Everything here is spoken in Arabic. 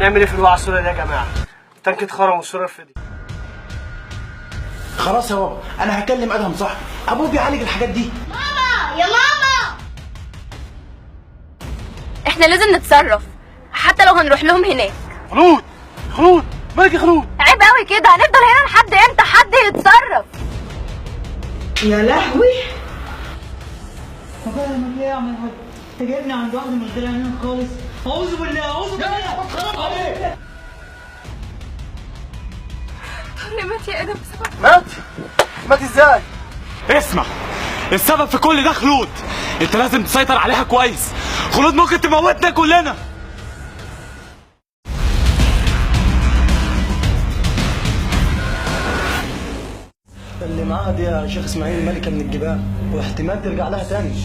هنعمل ايه في الوقعه السوداء دي يا جماعه؟ تانك اتخرم والسولار فضي. خلاص يا بابا، انا هكلم ادهم صاحبي، ابوه بيعالج الحاجات دي. ماما يا ماما، احنا لازم نتصرف حتى لو هنروح لهم هناك. خلود مالك يا خلود؟ عيب قوي كده، هنفضل هنا لحد امتى؟ حد يتصرف. يا لهوي، طب انا ليه اعمل حاجه؟ انت جايبني عند واحده من غير عينين خالص. اعوذ بالله اعوذ بالله. طارق مات يا ادم بسبب مات ازاي؟ اسمع، السبب في كل ده خلود. انت لازم تسيطر عليها كويس. خلود ممكن تموتنا كلنا. اللي معاها دي يا شيخ اسماعيل ملكه من الجبال، واحتمال ترجع لها تاني.